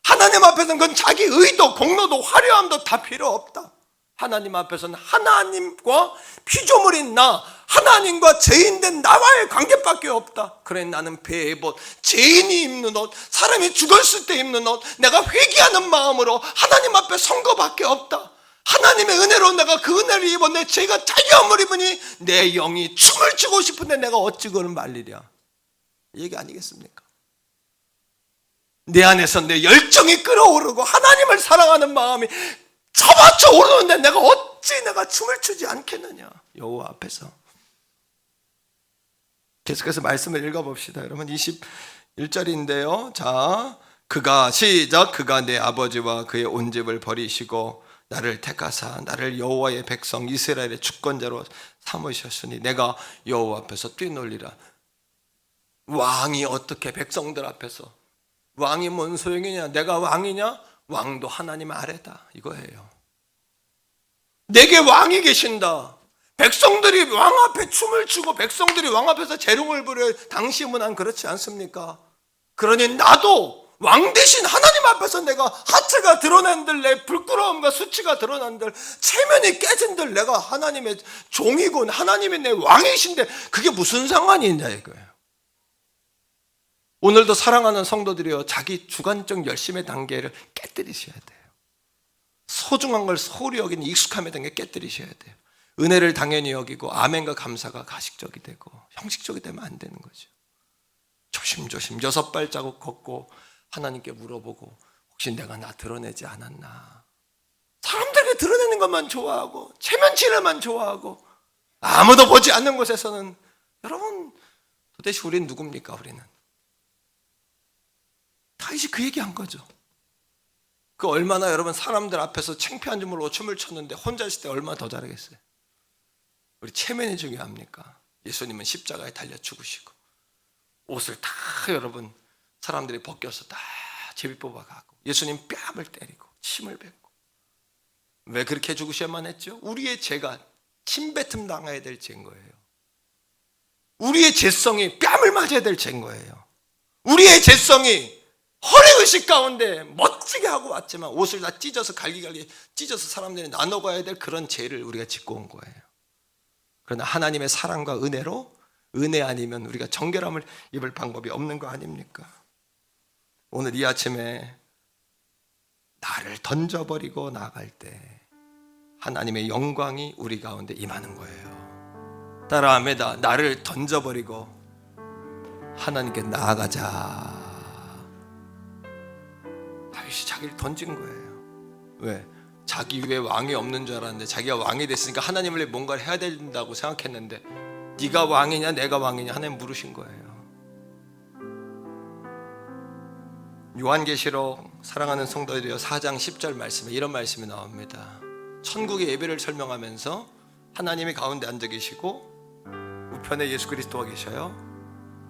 하나님 앞에서는 그건 자기 의도, 공로도, 화려함도 다 필요 없다. 하나님 앞에서는 하나님과 피조물인 나, 하나님과 죄인된 나와의 관계밖에 없다. 그래, 나는 에봇, 죄인이 입는 옷, 사람이 죽었을 때 입는 옷, 내가 회개하는 마음으로 하나님 앞에 선 것밖에 없다. 하나님의 은혜로 내가 그 은혜를 입어 내 죄가 자유함을 입으니 내 영이 춤을 추고 싶은데 내가 어찌 그걸 말리랴. 이 얘기 아니겠습니까? 내 안에서 내 열정이 끓어오르고 하나님을 사랑하는 마음이 처맞춰 오르는데 내가 춤을 추지 않겠느냐. 여호와 앞에서. 계속해서 말씀을 읽어봅시다. 여러분 21절인데요. 자, 그가 시작. 그가 내 아버지와 그의 온 집을 버리시고 나를 택하사 나를 여호와의 백성 이스라엘의 주권자로 삼으셨으니 내가 여호와 앞에서 뛰놀리라. 왕이 어떻게 백성들 앞에서, 왕이 뭔 소용이냐? 내가 왕이냐? 왕도 하나님 아래다 이거예요. 내게 왕이 계신다. 백성들이 왕 앞에 춤을 추고 백성들이 왕 앞에서 재롱을 부려 당시 문화는 그렇지 않습니까? 그러니 나도 왕 대신 하나님 앞에서 내가 하체가 드러난들, 내 부끄러움과 수치가 드러난들, 체면이 깨진들, 내가 하나님의 종이고 하나님이 내 왕이신데 그게 무슨 상관이 있냐 이거예요. 오늘도 사랑하는 성도들이요, 자기 주관적 열심의 단계를 깨뜨리셔야 돼요. 소중한 걸 소홀히 여기는 익숙함의 단계 깨뜨리셔야 돼요. 은혜를 당연히 여기고 아멘과 감사가 가식적이 되고 형식적이 되면 안 되는 거죠. 조심조심 6발자국 걷고 하나님께 물어보고, 혹시 내가 나 드러내지 않았나? 사람들에게 드러내는 것만 좋아하고 체면치레만 좋아하고 아무도 보지 않는 곳에서는, 여러분 도대체 우리는 누굽니까? 우리는 다윗이 그 얘기한 거죠. 그 얼마나 여러분 사람들 앞에서 창피한 줄 모르고 춤을 췄는데 혼자 있을 때 얼마나 더 잘하겠어요. 우리 체면이 중요합니까? 예수님은 십자가에 달려 죽으시고 옷을 다 여러분 사람들이 벗겨서 다 제비 뽑아가고 예수님 뺨을 때리고 침을 뱉고, 왜 그렇게 죽으셔야만 했죠? 우리의 죄가 침뱉음 당해야 될 죄인 거예요. 우리의 죄성이 뺨을 맞아야 될 죄인 거예요. 우리의 죄성이 허리의식 가운데 멋지게 하고 왔지만 옷을 다 찢어서 갈기갈기 찢어서 사람들이 나눠가야 될 그런 죄를 우리가 짓고 온 거예요. 그러나 하나님의 사랑과 은혜로, 은혜 아니면 우리가 정결함을 입을 방법이 없는 거 아닙니까? 오늘 이 아침에 나를 던져버리고 나갈 때 하나님의 영광이 우리 가운데 임하는 거예요. 따라합니다. 나를 던져버리고 하나님께 나아가자. 다윗이 자기를 던진 거예요. 왜? 자기 위에 왕이 없는 줄 알았는데, 자기가 왕이 됐으니까 하나님을 위해 뭔가를 해야 된다고 생각했는데, 네가 왕이냐 내가 왕이냐 하나님 물으신 거예요. 요한계시록 사랑하는 성도들이여 4장 10절 말씀에 이런 말씀이 나옵니다. 천국의 예배를 설명하면서 하나님이 가운데 앉아 계시고 우편에 예수 그리스도가 계셔요.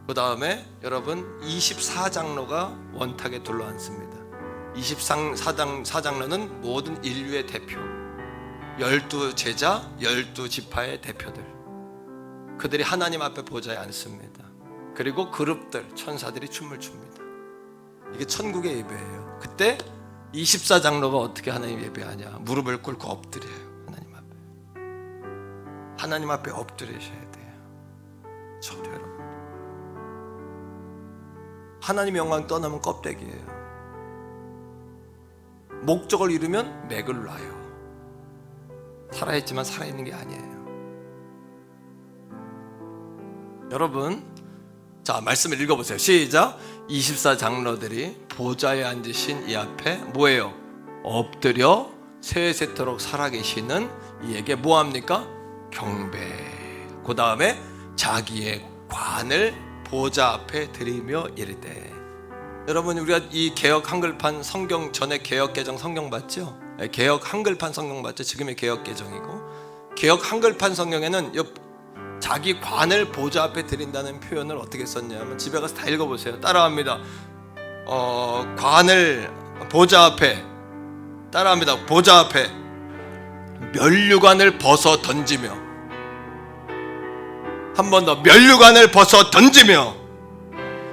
그 다음에 여러분 24장로가 원탁에 둘러앉습니다. 24장로는 모든 인류의 대표, 12제자, 12지파의 대표들, 그들이 하나님 앞에 보좌에 앉습니다. 그리고 그룹들, 천사들이 춤을 춥니다. 이게 천국의 예배예요. 그때 24장로가 어떻게 하나님 예배하냐? 무릎을 꿇고 엎드려요. 하나님 앞에. 하나님 앞에 엎드리셔야 돼요. 저도 여러분, 하나님의 영광 떠나면 껍데기예요. 목적을 이루면 맥을 놔요. 살아있지만 살아있는 게 아니에요. 여러분, 자, 말씀을 읽어보세요. 시작. 24장로들이 보좌에 앉으신 이 앞에 뭐예요? 엎드려 세세토록 살아계시는 이에게 뭐합니까? 경배. 그 다음에 자기의 관을 보좌 앞에 드리며 이르되. 여러분, 우리가 이 개역 한글판 성경, 전에 개역 개정 성경 봤죠? 개역 한글판 성경 봤죠? 지금의 개역 개정이고, 개역 한글판 성경에는 자기 관을 보좌 앞에 드린다는 표현을 어떻게 썼냐면, 집에 가서 다 읽어보세요. 따라합니다. 관을 보좌 앞에, 따라합니다. 보좌 앞에 면류관을 벗어 던지며, 한 번 더, 면류관을 벗어 던지며.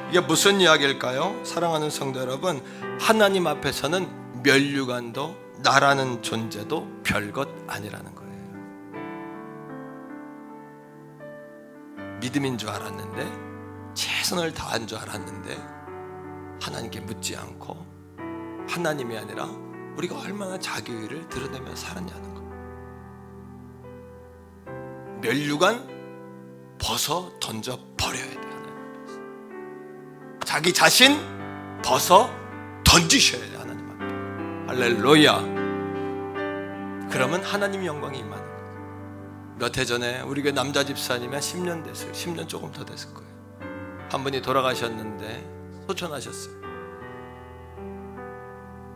이게 무슨 이야기일까요? 사랑하는 성도 여러분, 하나님 앞에서는 면류관도 나라는 존재도 별것 아니라는 거예요. 믿음인 줄 알았는데, 최선을 다한 줄 알았는데 하나님께 묻지 않고, 하나님이 아니라 우리가 얼마나 자기의를 드러내며 살았냐는 거. 면류관 벗어 던져 버려야 돼. 하나님 앞에서 자기 자신 벗어 던지셔야 돼. 하나님 앞에. 할렐루야. 그러면 하나님 영광이 임하는 거예요. 몇 해 전에 우리 교회 남자 집사님이 한 10년 됐어요. 10년 조금 더 됐을 거예요. 한 분이 돌아가셨는데 소천하셨어요.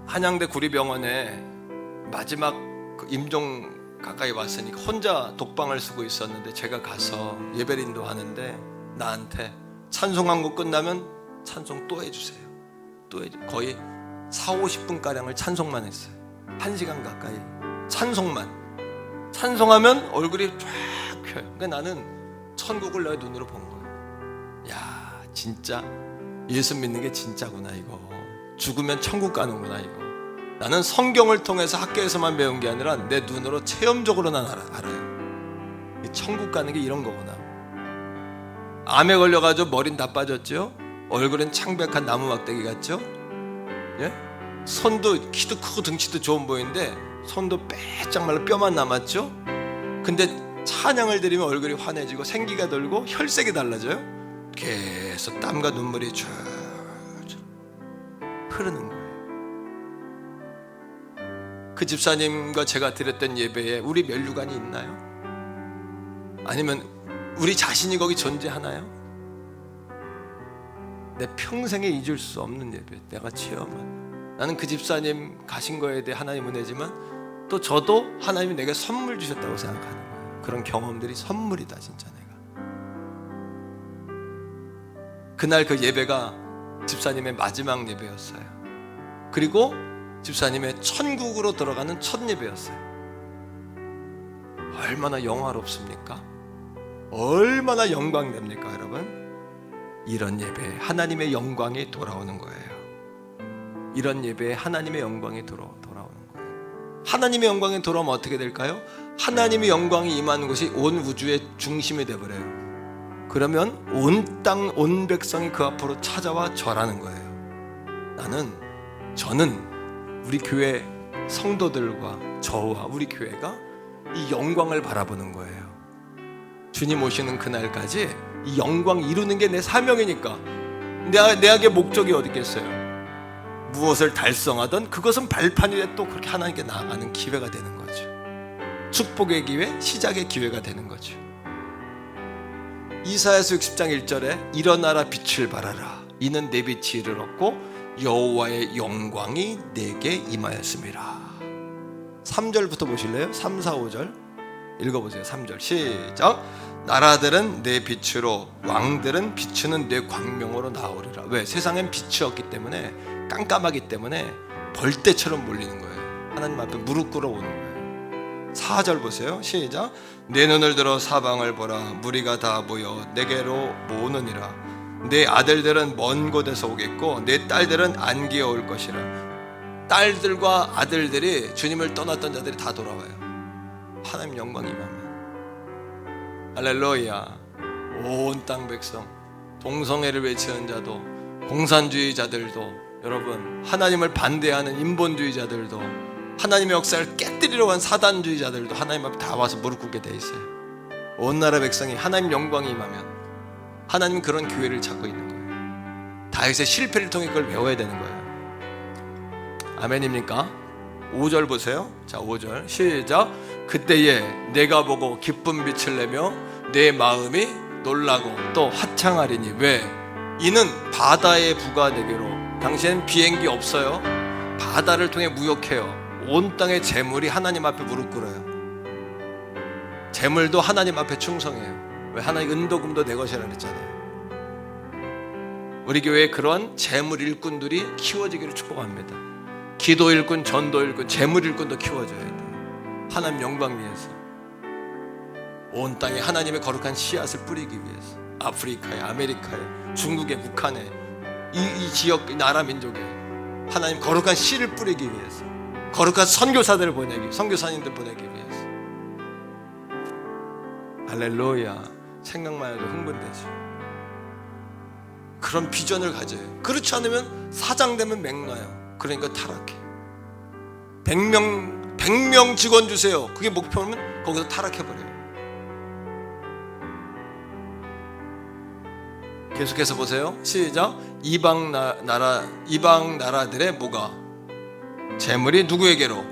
한양대 구리병원에 마지막 임종 가까이 왔으니까 혼자 독방을 쓰고 있었는데, 제가 가서 예배를 인도하는데 나한테 찬송한 곡 끝나면 찬송 또 해주세요. 또 거의 40-50분가량을 찬송만 했어요. 1시간 가까이 찬송만. 찬송하면 얼굴이 쫙 펴요. 그러니까 나는 천국을 내 눈으로 본 거예요. 야, 진짜 예수 믿는 게 진짜구나 이거. 죽으면 천국 가는구나 이거. 나는 성경을 통해서 학교에서만 배운 게 아니라 내 눈으로 체험적으로 난 알아요. 천국 가는 게 이런 거구나. 암에 걸려가지고 머리는 다 빠졌죠. 얼굴은 창백한 나무 막대기 같죠. 예? 손도 키도 크고 등치도 좋은 보이는데 손도 빼짝 말라 뼈만 남았죠. 근데 찬양을 드리면 얼굴이 환해지고 생기가 돌고 혈색이 달라져요. 계속 땀과 눈물이 쭉 흐르는 거예요. 그 집사님과 제가 드렸던 예배에 우리 면류관이 있나요? 아니면 우리 자신이 거기 존재하나요? 내 평생에 잊을 수 없는 예배, 내가 체험한. 나는 그 집사님 가신 거에 대해 하나님 은혜지만 또 저도 하나님이 내게 선물 주셨다고 생각하는 거예요. 그런 경험들이 선물이다 진짜. 내가 그날 그 예배가 집사님의 마지막 예배였어요. 그리고 집사님의 천국으로 들어가는 첫 예배였어요. 얼마나 영화롭습니까? 얼마나 영광됩니까 여러분? 이런 예배에 하나님의 영광이 돌아오는 거예요. 이런 예배에 하나님의 영광이 돌아오는 거예요. 하나님의 영광이 돌아오면 어떻게 될까요? 하나님의 영광이 임하는 곳이 온 우주의 중심이 되어버려요. 그러면 온 땅, 온 백성이 그 앞으로 찾아와 절하는 거예요. 저는 우리 교회 성도들과 저와 우리 교회가 이 영광을 바라보는 거예요. 주님 오시는 그날까지 이 영광 이루는 게 내 사명이니까. 내게 목적이 어디 있겠어요? 무엇을 달성하든 그것은 발판 위에 또 그렇게 하나님께 나아가는 기회가 되는 거죠. 축복의 기회, 시작의 기회가 되는 거죠. 이사야서 60장 1절에 일어나라 빛을 발하라. 이는 내 빛이 이르렀고 여호와의 영광이 내게 임하였습니다. 3절부터 보실래요? 3, 4, 5절 읽어보세요. 3절 시작. 나라들은 내 빛으로 왕들은 비추는 내 광명으로 나오리라. 왜? 세상엔 빛이 없기 때문에 깜깜하기 때문에 벌떼처럼 몰리는 거예요. 하나님 앞에 무릎 꿇어 오는 거예요. 4절 보세요. 시작. 내 눈을 들어 사방을 보라. 무리가 다 모여 내게로 모으느니라. 내 아들들은 먼 곳에서 오겠고 내 딸들은 안기어 올 것이라. 딸들과 아들들이 주님을 떠났던 자들이 다 돌아와요. 하나님 영광이 임하면. 할렐루야. 온 땅 백성, 동성애를 외치는 자도, 공산주의자들도, 여러분 하나님을 반대하는 인본주의자들도, 하나님의 역사를 깨뜨리러 간 사단주의자들도 하나님 앞에 다 와서 무릎 꿇게 돼 있어요. 온 나라 백성이 하나님 영광이 임하면 하나님 그런 기회를 찾고 있는 거예요. 다윗의 실패를 통해 그걸 배워야 되는 거예요. 아멘입니까? 5절 보세요. 자, 5절 시작. 그때에 내가 보고 기쁜 빛을 내며 내 마음이 놀라고 또 화창하리니. 왜? 이는 바다의 부가 내게로. 당시엔 비행기 없어요. 바다를 통해 무역해요. 온 땅의 재물이 하나님 앞에 무릎 꿇어요. 재물도 하나님 앞에 충성해요. 왜? 하나님 은도금도 내 것이라 그랬잖아요. 우리 교회에 그런 재물 일꾼들이 키워지기를 축복합니다. 기도 일꾼, 전도 일꾼, 재물 일꾼도 키워져야 돼요. 하나님 영광 위해서, 온 땅에 하나님의 거룩한 씨앗을 뿌리기 위해서. 아프리카에, 아메리카에, 중국에, 북한에, 이 지역, 이 나라 민족에 하나님 거룩한 씨를 뿌리기 위해서, 거룩한 선교사들을 보내기, 선교사님들 보내기 위해서. 할렐루야. 생각만 해도 흥분되죠. 그런 비전을 가져요. 그렇지 않으면 사장되면 맹나요. 그러니까 타락해. 100명 직원 주세요. 그게 목표면 거기서 타락해버려요. 계속해서 보세요. 시작. 이방 나라들의 뭐가? 재물이 누구에게로?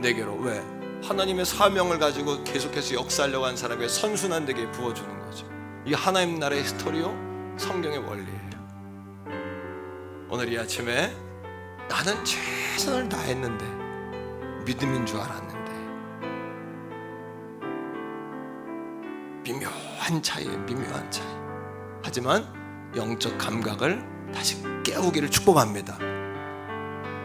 내게로. 왜? 하나님의 사명을 가지고 계속해서 역사하려고 하는 사람에게 선순환되게 부어주는 거죠. 이게 하나님 나라의 스토리요, 성경의 원리예요. 오늘 이 아침에 나는 최선을 다했는데, 믿음인 줄 알았는데, 미묘한 차이. 하지만 영적 감각을 다시 깨우기를 축복합니다.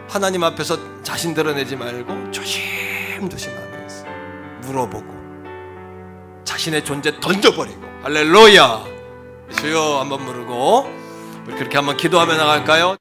하나님 앞에서 자신 드러내지 말고 조심조심 하면서 물어보고, 자신의 존재 던져버리고 할렐루야 주여 한번 부르고 우리 그렇게 한번 기도하며 나갈까요?